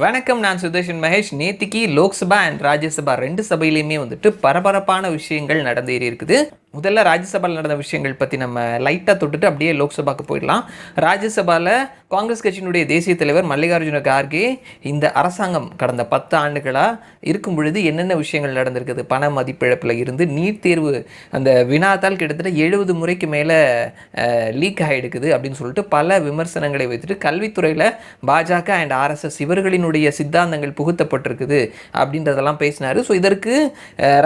வணக்கம். நான் சுதர்ஷன் மகேஷ். நேத்திக்கு லோக்சபா அண்ட் ராஜ்யசபா 2 சபையிலையுமே வந்துட்டு பரபரப்பான விஷயங்கள் நடந்தேறி இருக்குது. முதல்ல ராஜ்யசபாவில் நடந்த விஷயங்கள் பற்றி நம்ம லைட்டாக தொட்டுட்டு அப்படியே லோக்சபாவுக்கு போயிடலாம். ராஜ்யசபாவில் காங்கிரஸ் கட்சியினுடைய தேசிய தலைவர் மல்லிகார்ஜுன கார்கே இந்த அரசாங்கம் கடந்த 10 ஆண்டுகளாக இருக்கும் பொழுது என்னென்ன விஷயங்கள் நடந்திருக்குது, பண மதிப்பிழப்பில் இருந்து நீட் தேர்வு அந்த வினாத்தால் கிட்டத்தட்ட 70 முறைக்கு மேலே லீக் ஆகிடுக்குது அப்படின்னு சொல்லிட்டு பல விமர்சனங்களை வைத்துட்டு கல்வித்துறையில் பாஜக அண்ட் ஆர்எஸ்எஸ் இவர்களினுடைய சித்தாந்தங்கள் புகுத்தப்பட்டிருக்குது அப்படின்றதெல்லாம் பேசினார். ஸோ இதற்கு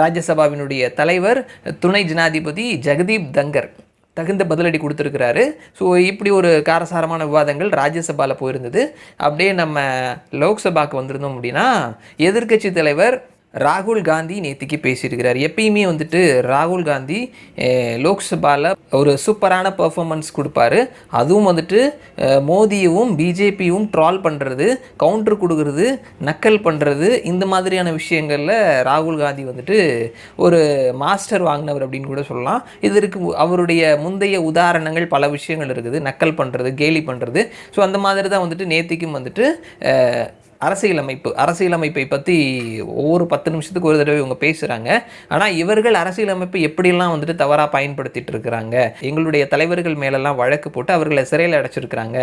ராஜ்யசபாவினுடைய தலைவர் துணை ஜனாதிபதி ஜெகதீப் தங்கர் தகுந்த பதிலடி கொடுத்துருக்கிறாரு. ஸோ இப்படி ஒரு காரசாரமான விவாதங்கள் ராஜ்யசபாவில் போயிருந்தது. அப்படியே நம்ம லோக்சபாவுக்கு வந்திருந்தோம் அப்படின்னா எதிர்க்கட்சி தலைவர் ராகுல் காந்தி நேற்றுக்கு பேசியிருக்கிறார். எப்பயுமே வந்துட்டு ராகுல் காந்தி லோக்சபாவில் ஒரு சூப்பரான பர்ஃபார்மன்ஸ் கொடுப்பாரு. அதுவும் வந்துட்டு மோடியவும் பிஜேபியும் ட்ரால் பண்ணுறது, கவுண்டர் கொடுக்கறது, நக்கல் பண்ணுறது, இந்த மாதிரியான விஷயங்களில் ராகுல் காந்தி வந்துட்டு ஒரு மாஸ்டர் வாங்கினவர் அப்படின்னு கூட சொல்லலாம். இதற்கு அவருடைய முந்தைய உதாரணங்கள் பல விஷயங்கள் இருக்குது. நக்கல் பண்ணுறது, கேலி பண்ணுறது. ஸோ அந்த மாதிரி தான் வந்துட்டு நேற்றுக்கும் வந்துட்டு அரசியலமைப்பை பற்றி ஒவ்வொரு 10 நிமிஷத்துக்கு ஒரு தடவை இவங்க பேசுகிறாங்க. ஆனால் இவர்கள் அரசியலமைப்பை எப்படிலாம் வந்துட்டு தவறாக பயன்படுத்திட்டு இருக்கிறாங்க, எங்களுடைய தலைவர்கள் மேலெல்லாம் வழக்கு போட்டு அவர்களை சிறையில் அடைச்சிருக்கிறாங்க,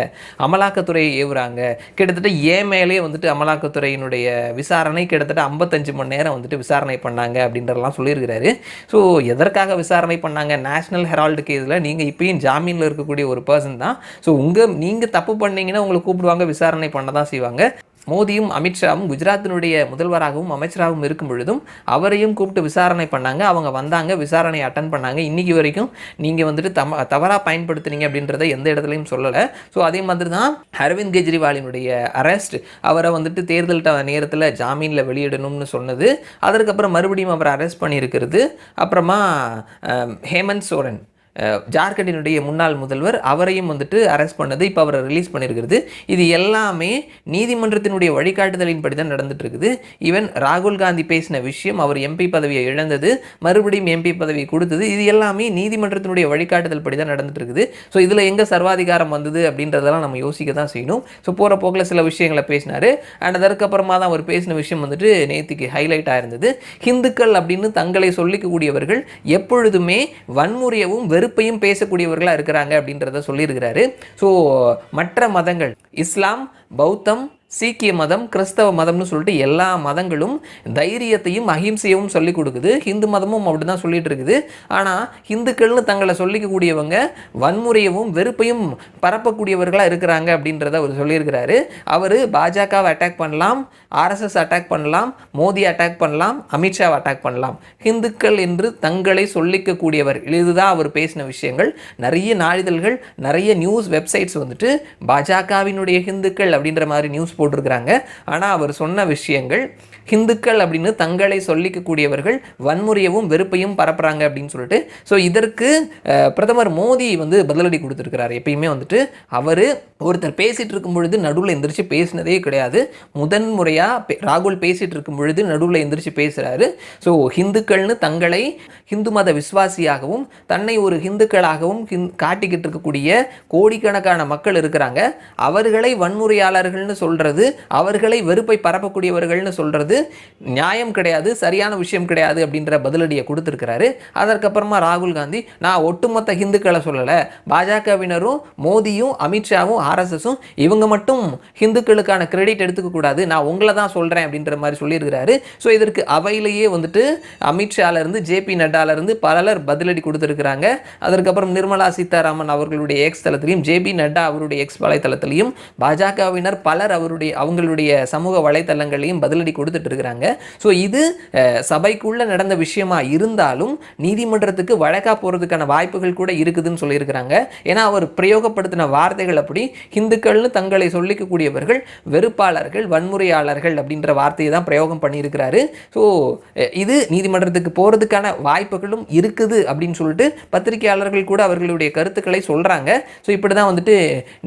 அமலாக்கத்துறையை ஏவுறாங்க. கிட்டத்தட்ட மேலே வந்துட்டு அமலாக்கத்துறையினுடைய விசாரணை கிட்டத்தட்ட 55 மணி நேரம் வந்துட்டு விசாரணை பண்ணாங்க அப்படின்றதெல்லாம் சொல்லியிருக்கிறாரு. ஸோ எதற்காக விசாரணை பண்ணாங்க? நேஷ்னல் ஹெரால்டு கேஸில் நீங்கள் இப்பயும் ஜாமீனில் இருக்கக்கூடிய ஒரு பர்சன் தான். ஸோ நீங்கள் தப்பு பண்ணீங்கன்னா உங்களை கூப்பிடுவாங்க, விசாரணை பண்ண தான் செய்வாங்க. மோடியும் அமித்ஷாவும் குஜராத்தினுடைய முதல்வராகவும் அமைச்சராகவும் இருக்கும் பொழுதும் அவரையும் கூப்பிட்டு விசாரணை பண்ணாங்க. அவங்க வந்தாங்க, விசாரணை அட்டன் பண்ணாங்க. இன்றைக்கி வரைக்கும் நீங்கள் வந்துட்டு தவறாக பயன்படுத்துனீங்க அப்படின்றத எந்த இடத்துலையும் சொல்லலை. ஸோ அதே மாதிரி தான் அரவிந்த் கெஜ்ரிவாலினுடைய அரெஸ்ட், அவரை வந்துட்டு தேர்தல் நேரத்தில் ஜாமீனில் வெளியிடணும்னு சொன்னது, அதற்கப்புறம் மறுபடியும் அவரை அரெஸ்ட் பண்ணியிருக்கிறது. அப்புறமா ஹேமந்த் சோரன் ஜார்க்கண்டினுடைய முன்னாள் முதல்வர், அவரையும் வந்துட்டு அரெஸ்ட் பண்ணது, இப்போ அவரை ரிலீஸ் பண்ணியிருக்கிறது. இது எல்லாமே நீதிமன்றத்தினுடைய வழிகாட்டுதலின்படி தான் நடந்துட்டு இருக்குது. ஈவன் ராகுல் காந்தி பேசின விஷயம், அவர் எம்பி பதவியை இழந்தது, மறுபடியும் எம்பி பதவியை கொடுத்தது, இது எல்லாமே நீதிமன்றத்தினுடைய வழிகாட்டுதல் படி தான் நடந்துட்டு இருக்குது. ஸோ இதில் எங்கே சர்வாதிகாரம் வந்தது அப்படின்றதெல்லாம் நம்ம யோசிக்க தான் செய்யணும். ஸோ போகிற போக்கில் சில விஷயங்களை பேசினார். அண்ட் அதற்கப்புறமா தான் அவர் பேசின விஷயம் வந்துட்டு நேற்றுக்கு ஹைலைட் ஆயிருந்தது. ஹிந்துக்கள் அப்படின்னு தங்களை சொல்லிக்கக்கூடியவர்கள் எப்பொழுதுமே வன்முறையவும் வெறுப்பையும் பேசக்கூடியவர்களாக இருக்கிறாங்க அப்படின்றத சொல்லியிருக்கிறாரு. ஸோ மற்ற மதங்கள், இஸ்லாம், பௌத்தம், சீக்கிய மதம், கிறிஸ்தவ மதம்னு சொல்லிட்டு எல்லா மதங்களும் தைரியத்தையும் அஹிம்சையும் சொல்லிக் கொடுக்குது. ஹிந்து மதமும் அப்படி தான் சொல்லிட்டு இருக்குது. ஆனால் ஹிந்துக்கள்னு தங்களை சொல்லிக்கக்கூடியவங்க வன்முறையவும் வெறுப்பையும் பரப்பக்கூடியவர்களாக இருக்கிறாங்க அப்படின்றத அவர் சொல்லியிருக்கிறாரு. அவர் பாஜகவை அட்டாக் பண்ணலாம், ஆர்எஸ்எஸ் அட்டாக் பண்ணலாம், மோடி அட்டாக் பண்ணலாம், அமித்ஷாவை அட்டாக் பண்ணலாம். ஹிந்துக்கள் என்று தங்களை சொல்லிக்கக்கூடியவர், இதுதான் அவர் பேசின விஷயங்கள். நிறைய நாளிதழ்கள், நிறைய நியூஸ் வெப்சைட்ஸ் வந்துட்டு பாஜகவினுடைய ஹிந்துக்கள் அப்படின்ற மாதிரி நியூஸ் போட்டிருக்கிறாங்க. ஆனால் அவர் சொன்ன விஷயங்கள், ஹிந்துக்கள் அப்படின்னு தங்களை சொல்லிக்கக்கூடியவர்கள் வன்முறையவும் வெறுப்பையும் பரப்புறாங்க அப்படின்னு சொல்லிட்டு. ஸோ இதற்கு பிரதமர் மோடி வந்து பதிலடி கொடுத்துருக்கிறார். எப்பயுமே வந்துட்டு அவர் ஒருத்தர் பேசிகிட்டு இருக்கும் பொழுது நடுவில் எந்திரிச்சு பேசினதே கிடையாது. முதன்முறையாக ராகுல் பேசிகிட்டு இருக்கும் பொழுது நடுவில் எந்திரிச்சு பேசுகிறாரு. ஸோ ஹிந்துக்கள்னு தங்களை ஹிந்து மத விசுவாசியாகவும் தன்னை ஒரு ஹிந்துக்களாகவும் காட்டிக்கிட்டு இருக்கக்கூடிய கோடிக்கணக்கான மக்கள் இருக்கிறாங்க. அவர்களை வன்முறையாளர்கள்னு சொல்கிறது, அவர்களை வெறுப்பை பரப்பக்கூடியவர்கள்னு சொல்கிறது நியாயம் கிடையாது, சரியான விஷயம் கிடையாது அப்படின்ற பதிலடியை கொடுத்துருக்கிறாரு. அதற்கப்புறமா ராகுல் காந்தி, நான் ஒட்டுமொத்த ஹிந்துக்களை சொல்லலை, பாஜகவினரும் மோடியும் அமித்ஷாவும் ஆர்எஸ்எஸும் இவங்க மட்டும் ஹிந்துக்களுக்கான கிரெடிட் எடுத்துக்கக்கூடாது, நான் உங்களை தான் சொல்கிறேன் அப்படின்ற மாதிரி சொல்லியிருக்கிறாரு. ஸோ இதற்கு அவையிலேயே வந்துட்டு அமித்ஷாலேருந்து ஜேபி நட்டாலேருந்து பலர் பதிலடி கொடுத்துருக்குறாங்க. அதற்கப்புறம் நிர்மலா சீதாராமன் அவர்களுடைய எக்ஸ் தளத்திலையும், ஜேபி நட்டா அவருடைய எக்ஸ் வலைத்தளத்திலையும், பாஜகவினர் பலர் அவங்களுடைய சமூக வலைத்தளங்களையும் பதிலடி கொடுத்துட்டு இருக்கிறாங்க. ஸோ இது சபைக்குள்ள நடந்த விஷயமா இருந்தாலும் நீதிமன்றத்துக்கு வழக்கா போறதுக்கான வாய்ப்புகள் கூட இருக்குதுன்னு சொல்லியிருக்கிறாங்க. ஏன்னா அவர் பிரயோகப்படுத்தின வார்த்தைகள் அப்படி, ஹிந்துக்கள்னு தங்களை சொல்லிக்கக்கூடியவர்கள் வெறுப்பாளர்கள், வன்முறையாளர்கள் அப்படின்ற வார்த்தையை தான் பிரயோகம் பண்ணியிருக்கிறாரு. ஸோ இது நீதிமன்றத்துக்கு போறதுக்கான வாய்ப்புகளும் இருக்குது அப்படின்னு சொல்லிட்டு பத்திரிகையாளர்கள் கூட அவர்களுடைய கருத்துக்களை சொல்றாங்க. ஸோ இப்படி தான் வந்துட்டு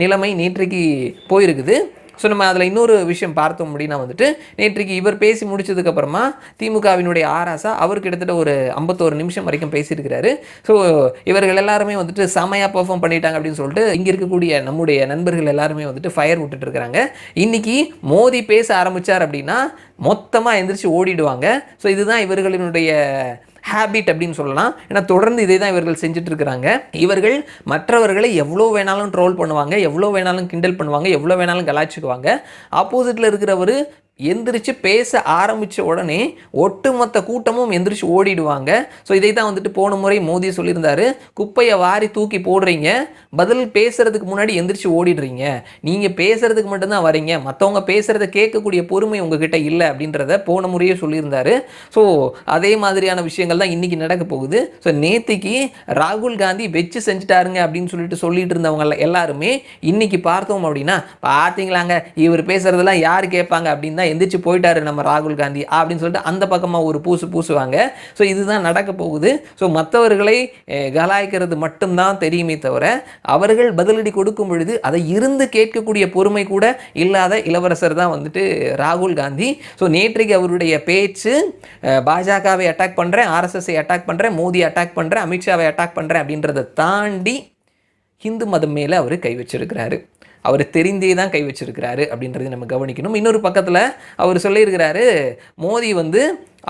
நிலைமை நேற்றைக்கு போயிருக்குது. ஸோ நம்ம அதில் இன்னொரு விஷயம் பார்த்தோம் அப்படின்னா வந்துட்டு நேற்றைக்கு இவர் பேசி முடிச்சதுக்கப்புறமா திமுகவினுடைய ஆராசா அவர் கிட்டத்தட்ட ஒரு 51 நிமிஷம் வரைக்கும் பேசியிருக்கிறாரு. ஸோ இவர்கள் எல்லாருமே வந்துட்டு செமையாக பெர்ஃபார்ம் பண்ணிட்டாங்க அப்படின்னு சொல்லிட்டு இங்கே இருக்கக்கூடிய நம்முடைய நண்பர்கள் எல்லாருமே வந்துட்டு ஃபயர் விட்டுட்டு இருக்கிறாங்க. இன்னைக்கு மோடி பேச ஆரம்பித்தார் அப்படின்னா மொத்தமாக எந்திரிச்சு ஓடிடுவாங்க. ஸோ இதுதான் இவர்களினுடைய ஹேபிட் அப்படின்னு சொல்லலாம். ஏன்னா தொடர்ந்து இதே தான் இவர்கள் செஞ்சுட்டு இருக்கிறாங்க. இவர்கள் மற்றவர்களை எவ்வளோ வேணாலும் ட்ரோல் பண்ணுவாங்க, எவ்வளோ வேணாலும் கிண்டல் பண்ணுவாங்க, எவ்வளோ வேணாலும் கலாய்ச்சிக்குவாங்க. ஆப்போசிட்டில் இருக்கிறவர் எந்திரிச்சு பேச ஆரம்பித்த உடனே ஒட்டுமொத்த கூட்டமும் எந்திரிச்சு ஓடிடுவாங்க. ஸோ இதை தான் வந்துட்டு போன முறை மோடி சொல்லியிருந்தாரு, குப்பையை வாரி தூக்கி போடுறீங்க, பதில் பேசுறதுக்கு முன்னாடி எந்திரிச்சு ஓடிடுறீங்க, நீங்கள் பேசுறதுக்கு மட்டும்தான் வரீங்க, மற்றவங்க பேசுகிறத கேட்கக்கூடிய பொறுமை உங்ககிட்ட இல்லை அப்படின்றத போன முறையே சொல்லியிருந்தாரு. ஸோ அதே மாதிரியான விஷயங்கள் தான் இன்றைக்கி நடக்க போகுது. ஸோ நேற்றுக்கு ராகுல் காந்தி வச்சு செஞ்சுட்டாருங்க அப்படின்னு சொல்லிட்டு இருந்தவங்க எல்லாருமே இன்னைக்கு பார்த்தோம் அப்படின்னா, பார்த்தீங்களாங்க இவர் பேசுறதெல்லாம் யார் கேட்பாங்க அப்படின்னு எந்திரிச்சு போயிட்டாரு நம்ம ராகுல் காந்தி அப்படின்னு சொல்லிட்டு அந்த பக்கமாக ஒரு பூசுவாங்க. ஸோ இதுதான் நடக்க போகுது. ஸோ மற்றவர்களை கலாய்க்கிறது மட்டும்தான் தெரியுமே தவிர அவர்கள் பதிலடி கொடுக்கும் பொழுது அதை இருந்து கேட்கக்கூடிய பொறுமை கூட இல்லாத இளவரசர் தான் வந்துட்டு ராகுல் காந்தி. ஸோ நேற்றைக்கு அவருடைய பேச்சு பாஜகவை அட்டாக் பண்ணுறேன், ஆர்எஸ்எஸ்ஐ அட்டாக் பண்ணுறேன், மோடி அட்டாக் பண்ணுறேன், அமித்ஷாவை அட்டாக் பண்ணுறேன் அப்படின்றத தாண்டி ஹிந்து மதம் மேலே அவர் கை வச்சிருக்கிறாரு. அவர் தெரிந்தே தான் கை வச்சிருக்கிறாரு அப்படின்றத நம்ம கவனிக்கணும். இன்னொரு பக்கத்தில் அவர் சொல்லியிருக்கிறாரு, மோடி வந்து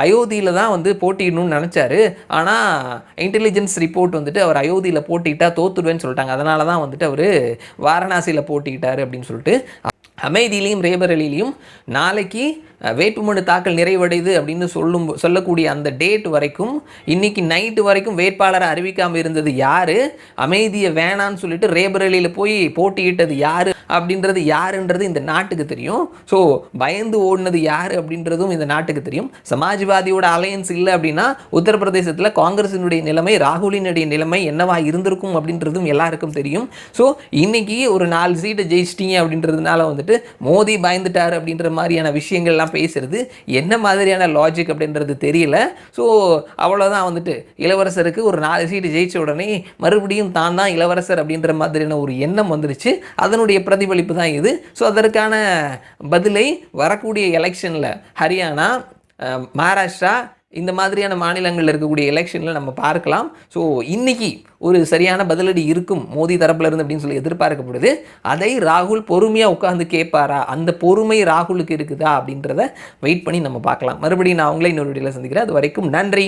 அயோத்தியில் தான் வந்து போட்டிடணும்னு நினச்சாரு, ஆனால் இன்டெலிஜென்ஸ் ரிப்போர்ட் வந்துட்டு அவர் அயோத்தியில் போட்டிக்கிட்டால் தோத்துடுவேன்னு சொல்லிட்டாங்க, அதனால தான் வந்துட்டு அவர் வாரணாசியில் போட்டிக்கிட்டாரு அப்படின்னு சொல்லிட்டு அமேதியிலையும் ரேபரேலியிலையும் நாளைக்கு வேட்புமனு தாக்கல் நிறைவடையுது அப்படின்னு சொல்லக்கூடிய அந்த டேட் வரைக்கும் இன்னைக்கு நைட்டு வரைக்கும் வேட்பாளரை அறிவிக்காமல் இருந்தது யார், அமேதியை வேணான்னு சொல்லிட்டு ரேபரேலியில் போய் போட்டியிட்டது யார் அப்படின்றது யாருன்றது இந்த நாட்டுக்கு தெரியும். ஸோ பயந்து ஓடினது யார் அப்படின்றதும் இந்த நாட்டுக்கு தெரியும். சமாஜ்வாதியோட அலையன்ஸ் இல்லை அப்படின்னா உத்தரப்பிரதேசத்தில் காங்கிரஸினுடைய நிலைமை, ராகுலினுடைய நிலைமை என்னவா இருந்திருக்கும் அப்படின்றதும் எல்லாருக்கும் தெரியும். ஸோ இன்னைக்கு ஒரு 4 சீட்டை ஜெயிச்சிட்டிங்க அப்படின்றதுனால வந்துட்டு மோடி பயந்துட்டார் அப்படின்ற மாதிரியான விஷயங்கள்லாம் பேசுறது என்ன மாதிரியான லாஜிக் அப்படின்றது தெரியல. ஸோ அவ்வளோதான் வந்துட்டு இளவரசருக்கு ஒரு 4 சீட்டு ஜெயிச்ச உடனே மறுபடியும் தான் இளவரசர் அப்படின்ற மாதிரியான ஒரு எண்ணம் வந்துருச்சு. அதனுடைய பிரதிபலிப்பு தான் இது. ஸோ அதற்கான பதிலை வரக்கூடிய எலெக்ஷனில் ஹரியானா, மகாராஷ்டிரா இந்த மாதிரியான மாநிலங்களில் இருக்கக்கூடிய எலெக்ஷனில் நம்ம பார்க்கலாம். ஸோ இன்னைக்கு ஒரு சரியான பதிலடி இருக்கும் மோடி தரப்புலேருந்து அப்படின்னு சொல்லி எதிர்பார்க்கப்படுது. அதை ராகுல் பொறுமையாக உட்காந்து கேட்பாரா, அந்த பொறுமை ராகுலுக்கு இருக்குதா அப்படின்றத வெயிட் பண்ணி நம்ம பார்க்கலாம். மறுபடியும் நான் அவங்களே இன்னொரு வீடியோவில் சந்திக்கிறேன். அது வரைக்கும் நன்றி.